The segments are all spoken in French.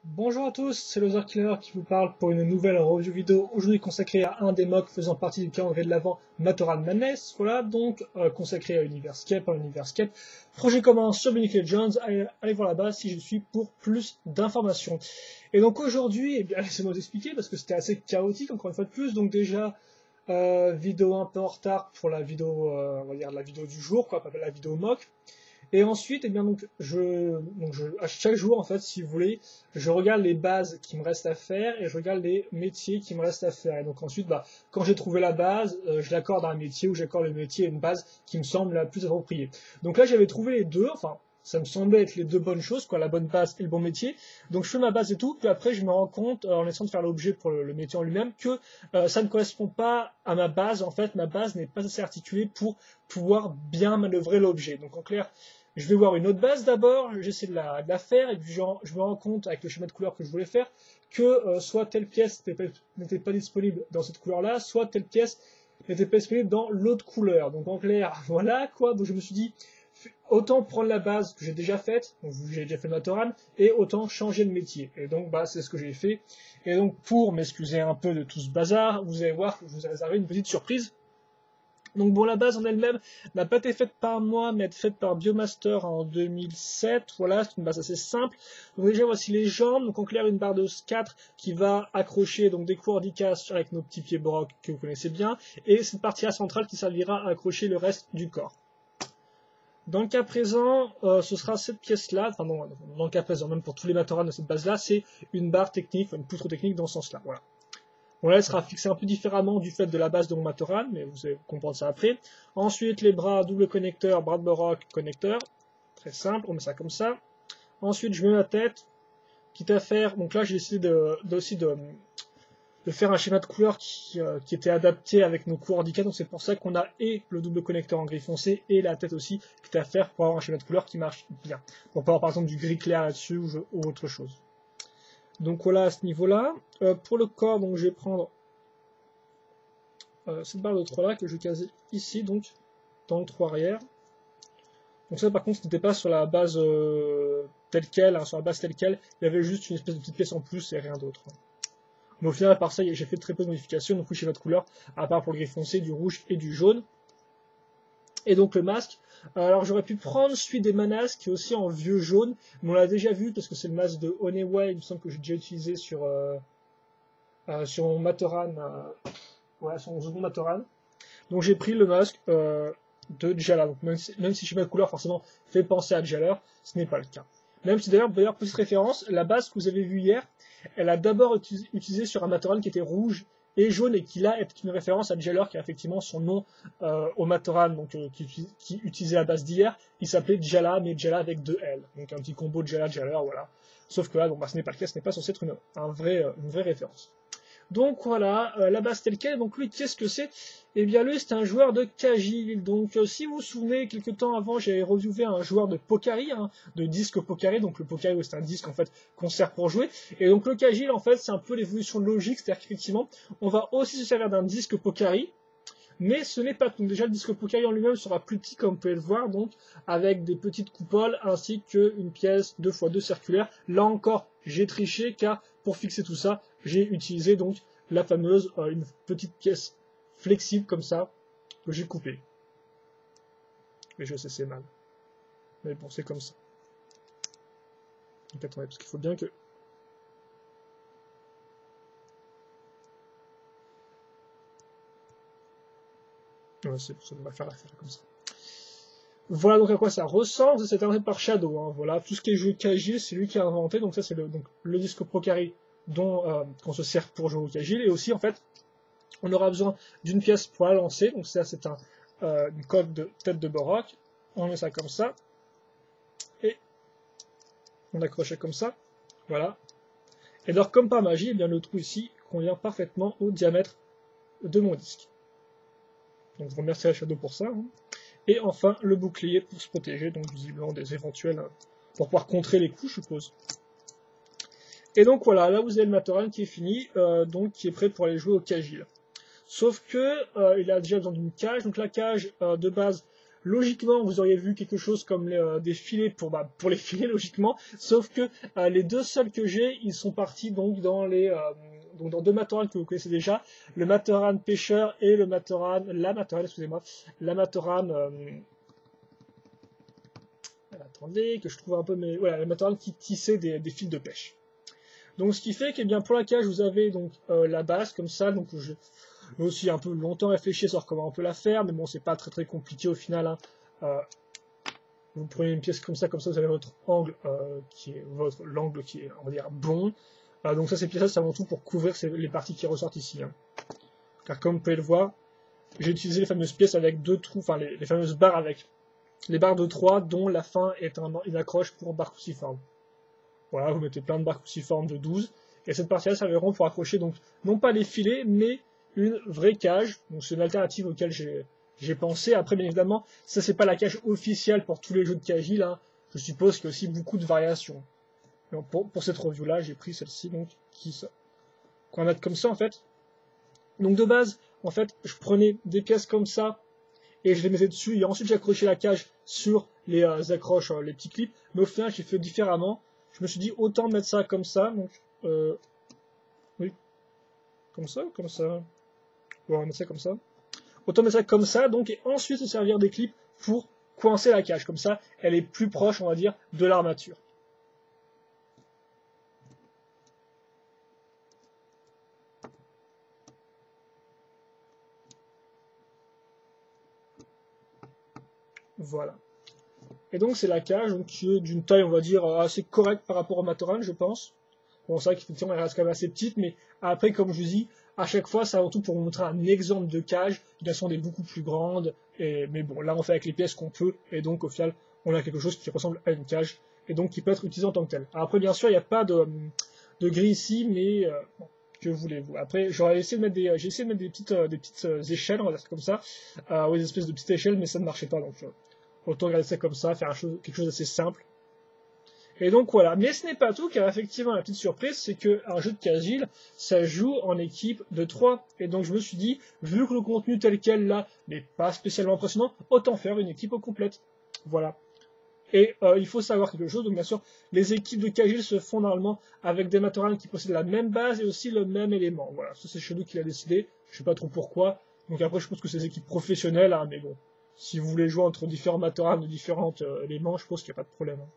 Bonjour à tous, c'est Loser Killer qui vous parle pour une nouvelle review vidéo aujourd'hui consacrée à un des mocks faisant partie du calendrier de l'Avent Matoran Madness. Voilà, donc consacré à Universcape, Projet commun sur Unique Legends, allez voir là-bas si je suis pour plus d'informations. Et donc aujourd'hui, eh bien laissez-moi vous expliquer parce que c'était assez chaotique encore une fois de plus, donc déjà vidéo un peu en retard pour la vidéo, on va dire la vidéo du jour, quoi, pas la vidéo mock. Et ensuite, eh bien, à chaque jour, en fait, si vous voulez, je regarde les bases qui me restent à faire et je regarde les métiers qui me restent à faire. Et donc ensuite, quand j'ai trouvé la base, je l'accorde à un métier ou j'accorde le métier à une base qui me semble la plus appropriée. Donc là, j'avais trouvé les deux, enfin, ça me semblait être les deux bonnes choses, quoi, la bonne base et le bon métier. Donc je fais ma base et tout, puis après je me rends compte, en essayant de faire l'objet pour le métier en lui-même, que ça ne correspond pas à ma base. En fait, ma base n'est pas assez articulée pour pouvoir bien manœuvrer l'objet. Donc en clair, je vais voir une autre base d'abord, j'essaie de la faire, et puis je me rends compte avec le schéma de couleur que je voulais faire que soit telle pièce n'était pas disponible dans cette couleur-là, soit telle pièce n'était pas disponible dans l'autre couleur. Donc en clair, voilà quoi. Donc je me suis dit, autant prendre la base que j'ai déjà faite, donc j'ai déjà fait le Matoran, et autant changer de métier. Et donc c'est ce que j'ai fait. Et donc pour m'excuser un peu de tout ce bazar, vous allez voir que je vous ai réservé une petite surprise. Donc bon, la base en elle-même n'a pas été faite par moi, mais été faite par Biomaster en 2007. Voilà, c'est une base assez simple. Donc déjà, voici les jambes. Donc en clair, une barre de 4 qui va accrocher donc des coordicas avec nos petits pieds broc que vous connaissez bien. Et cette partie centrale qui servira à accrocher le reste du corps. Dans le cas présent, ce sera cette pièce-là, enfin non, dans le cas présent, même pour tous les Matorans de cette base-là, c'est une barre technique, une poutre technique dans ce sens-là. Voilà. Bon là, elle sera fixée un peu différemment du fait de la base de mon Matoran, mais vous allez comprendre ça après. Ensuite, les bras, double connecteur, bras de Baroque, connecteur. Très simple, on met ça comme ça. Ensuite, je mets la tête, quitte à faire... Donc là, j'ai décidé de faire un schéma de couleur qui était adapté avec nos couleurs handicap, donc c'est pour ça qu'on a et le double connecteur en gris foncé et la tête aussi, quitte à faire pour avoir un schéma de couleur qui marche bien. On peut avoir par exemple du gris clair là-dessus ou autre chose. Donc voilà à ce niveau-là. Pour le corps, donc je vais prendre cette barre de 3 là que je vais caser ici, donc dans le trou arrière. Donc ça par contre ce n'était pas sur la base telle quelle, hein, sur la base telle quelle, il y avait juste une espèce de petite pièce en plus et rien d'autre. Mais au final à part ça j'ai fait très peu de modifications, donc oui j'ai pas de couleur, à part pour le gris foncé, du rouge et du jaune. Et donc le masque, alors j'aurais pu prendre celui des Manas qui est aussi en vieux jaune, mais on l'a déjà vu parce que c'est le masque de Honeywell, il me semble que j'ai déjà utilisé sur mon Matoran, voilà, sur mon second Matoran. Donc j'ai pris le masque de Jala. Donc même si le schéma de couleur forcément fait penser à Jala, ce n'est pas le cas. Même si d'ailleurs, petite référence, la base que vous avez vue hier, elle a d'abord utilisé sur un Matoran qui était rouge et jaune et qui là est une référence à Jala qui a effectivement son nom au Matoran donc, qui utilisait la base d'hier. Il s'appelait Jala, mais Jala avec 2 L. Donc un petit combo de Jala, voilà. Sauf que là, ce n'est pas le cas, ce n'est pas censé être une vraie référence. Donc voilà, la base telle quelle. Donc lui, qu'est-ce que c'est? Eh bien lui, c'est un joueur de Kagil. Donc si vous vous souvenez, quelques temps avant, j'avais reviewé un joueur de Pokari, hein, de disque Pokari. Donc le Pokari, c'est un disque en fait qu'on sert pour jouer. Et donc le Kagil, en fait, c'est un peu l'évolution logique, c'est-à-dire qu'effectivement, on va aussi se servir d'un disque Pokari. Mais ce n'est pas tout. Déjà, le disque Pokari en lui-même sera plus petit, comme vous pouvez le voir, donc avec des petites coupoles ainsi qu'une pièce 2x2 circulaire. Là encore, j'ai triché car pour fixer tout ça, j'ai utilisé donc la fameuse une petite pièce flexible comme ça que j'ai coupée. Mais je sais c'est mal. Mais bon, c'est comme ça. Donc attendez, parce qu'il faut bien que... Ouais, c'est pour ça qu'on va faire l'affaire comme ça. Voilà donc à quoi ça ressemble, ça s'est inventé par Shadow, hein, voilà, tout ce qui est jeu Kagil, c'est lui qui a inventé, donc ça c'est le disque Pokari dont qu'on se sert pour jouer au Kagil, et aussi en fait, on aura besoin d'une pièce pour la lancer, donc ça c'est une coque de tête de Borok, on met ça comme ça, et on accroche comme ça, voilà. Et alors comme par magie, eh bien, le trou ici convient parfaitement au diamètre de mon disque. Donc je remercie la Shadow pour ça. Hein. Et enfin, le bouclier pour se protéger, donc visiblement des éventuels... pour pouvoir contrer les coups, je suppose. Et donc voilà, là vous avez le Matoran qui est fini, donc qui est prêt pour aller jouer au Kagil. Sauf que il a déjà besoin d'une cage, donc la cage de base, logiquement, vous auriez vu quelque chose comme des filets pour les filets, logiquement, sauf que les deux seuls que j'ai, ils sont partis donc dans deux Matorrans que vous connaissez déjà, le Matoran pêcheur et la Matoran, attendez, que je trouve un peu, mais voilà, la Matoran qui tissait des fils de pêche. Donc ce qui fait que bien pour la cage, vous avez donc la base comme ça, donc j'ai aussi un peu longtemps réfléchi sur comment on peut la faire, mais bon, c'est pas très compliqué au final. Hein. Vous prenez une pièce comme ça, vous avez votre angle l'angle qui est, on va dire, bon. Donc ça, ces pièces-là, c'est avant tout pour couvrir les parties qui ressortent ici. Hein. Car comme vous pouvez le voir, j'ai utilisé les fameuses pièces avec deux trous, enfin les fameuses barres avec les barres de 3 dont la fin est une accroche pour barre cruciforme. Voilà, vous mettez plein de barres cruciformes de 12, et cette partie-là serviront pour accrocher, donc, non pas les filets, mais une vraie cage. Donc c'est une alternative auquel j'ai pensé. Après, bien évidemment, ça c'est pas la cage officielle pour tous les jeux de Kagil, hein. Je suppose qu'il y a aussi beaucoup de variations. Donc, pour cette review-là, j'ai pris celle-ci, donc, qu'on va mettre comme ça, en fait. Donc de base, en fait, je prenais des pièces comme ça, et je les mettais dessus, et ensuite j'accrochais la cage sur les accroches, les petits clips, mais au final j'ai fait différemment. Je me suis dit autant mettre ça comme ça, donc oui, comme ça. Bon, on va mettre ça comme ça. Autant mettre ça comme ça, donc, et ensuite se servir des clips pour coincer la cage, comme ça, elle est plus proche, on va dire, de l'armature. Voilà. Et donc c'est la cage donc, qui est d'une taille, on va dire, assez correcte par rapport au Matoran, je pense. Bon, c'est vrai qu'effectivement, elle reste quand même assez petite, mais après, comme je vous dis, à chaque fois, c'est avant tout pour vous montrer un exemple de cage. Il y en a des beaucoup plus grandes, mais bon, là, on fait avec les pièces qu'on peut, et donc, au final, on a quelque chose qui ressemble à une cage, et donc qui peut être utilisé en tant que tel. Alors après, bien sûr, il n'y a pas de grille ici, mais bon, que voulez-vous. Après, j'ai essayé de mettre des petites échelles, on va dire ça comme ça, ou des espèces de petites échelles, mais ça ne marchait pas, donc autant regarder ça comme ça, faire quelque chose d'assez simple. Et donc voilà, mais ce n'est pas tout, car effectivement la petite surprise, c'est qu'un jeu de Kagil, ça joue en équipe de 3. Et donc je me suis dit, vu que le contenu tel quel là n'est pas spécialement impressionnant, autant faire une équipe complète. Voilà. Et il faut savoir quelque chose, donc bien sûr, les équipes de Kagil se font normalement avec des Matorrans qui possèdent la même base et aussi le même élément. Voilà, ça c'est chez nous qui l'a décidé, je sais pas trop pourquoi. Donc après je pense que c'est des équipes professionnelles, hein, mais bon, si vous voulez jouer entre différents Matorrans de différents éléments, je pense qu'il n'y a pas de problème. Hein.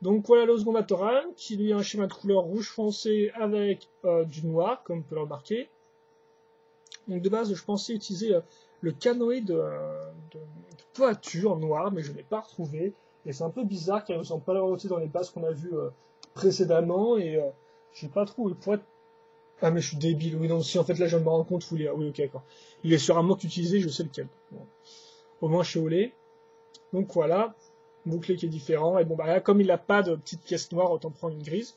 Donc voilà le second Matoran, qui lui a un schéma de couleur rouge foncé avec du noir, comme on peut le remarquer. Donc de base, je pensais utiliser le canoë de toiture noir, mais je ne l'ai pas retrouvé. Et c'est un peu bizarre, car il ne ressemble pas aussi dans les bases qu'on a vues précédemment, et je sais pas trop où il pourrait être. Ah mais je suis débile, oui non, si en fait là je me rends compte où il est. Oui ok d'accord. Il est sur un mot utilisé, je sais lequel. Bon. Au moins chez Olé. Donc voilà. Bouclé qui est différent, et bon bah là, comme il n'a pas de petite pièce noire, autant prendre une grise.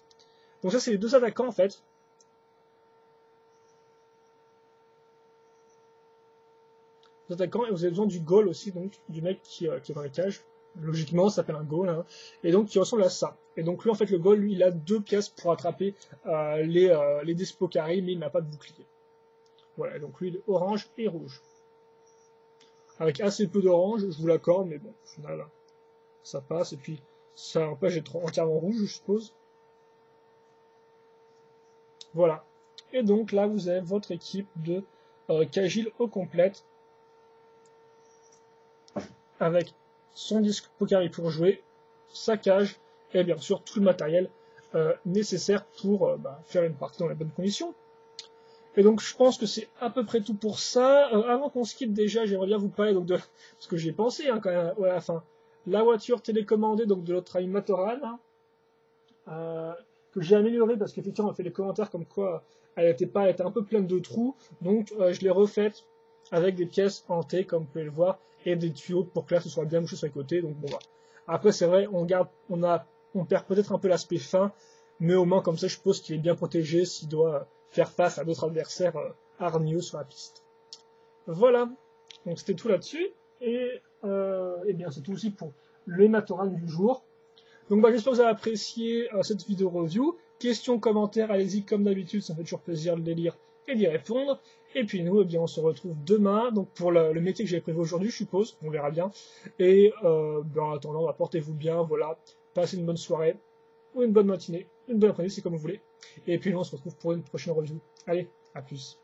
Donc ça c'est les deux attaquants en fait. Les attaquants, et vous avez besoin du goal aussi, donc du mec qui est dans les cages. Logiquement ça s'appelle un goal, hein, et donc qui ressemble à ça. Et donc lui en fait le goal, lui il a deux pièces pour attraper les Despocari, mais il n'a pas de bouclier. Voilà, donc lui il est orange et rouge. Avec assez peu d'orange, je vous l'accorde, mais bon, au final, ça passe, et puis ça empêche d'être entièrement rouge, je suppose. Voilà. Et donc là, vous avez votre équipe de Kagil au complète, avec son disque Pokari pour jouer, sa cage, et bien sûr tout le matériel nécessaire pour faire une partie dans les bonnes conditions. Et donc je pense que c'est à peu près tout pour ça. Avant qu'on se quitte déjà, j'aimerais bien vous parler donc de ce que j'ai pensé hein, quand même à la fin. La voiture télécommandée donc de notre ami Matoran, hein, que j'ai améliorée parce qu'effectivement on a fait des commentaires comme quoi elle était un peu pleine de trous, donc je l'ai refaite avec des pièces en T comme vous pouvez le voir et des tuyaux pour que là ce soit bien mouché sur les côtés. Donc bon voilà. Après c'est vrai on perd peut-être un peu l'aspect fin, mais au moins comme ça je suppose qu'il est bien protégé s'il doit faire face à d'autres adversaires hargneux sur la piste. Voilà, donc c'était tout là-dessus, et bien c'est tout aussi pour les Matoran du jour. Donc j'espère que vous avez apprécié cette vidéo review. Questions, commentaires, allez-y comme d'habitude, ça me fait toujours plaisir de les lire et d'y répondre. Et puis nous, eh bien, on se retrouve demain, donc pour le métier que j'avais prévu aujourd'hui, je suppose, on verra bien. Et en attendant, portez-vous bien, voilà, passez une bonne soirée, ou une bonne matinée, une bonne après-midi, c'est comme vous voulez. Et puis nous, on se retrouve pour une prochaine review. Allez, à plus.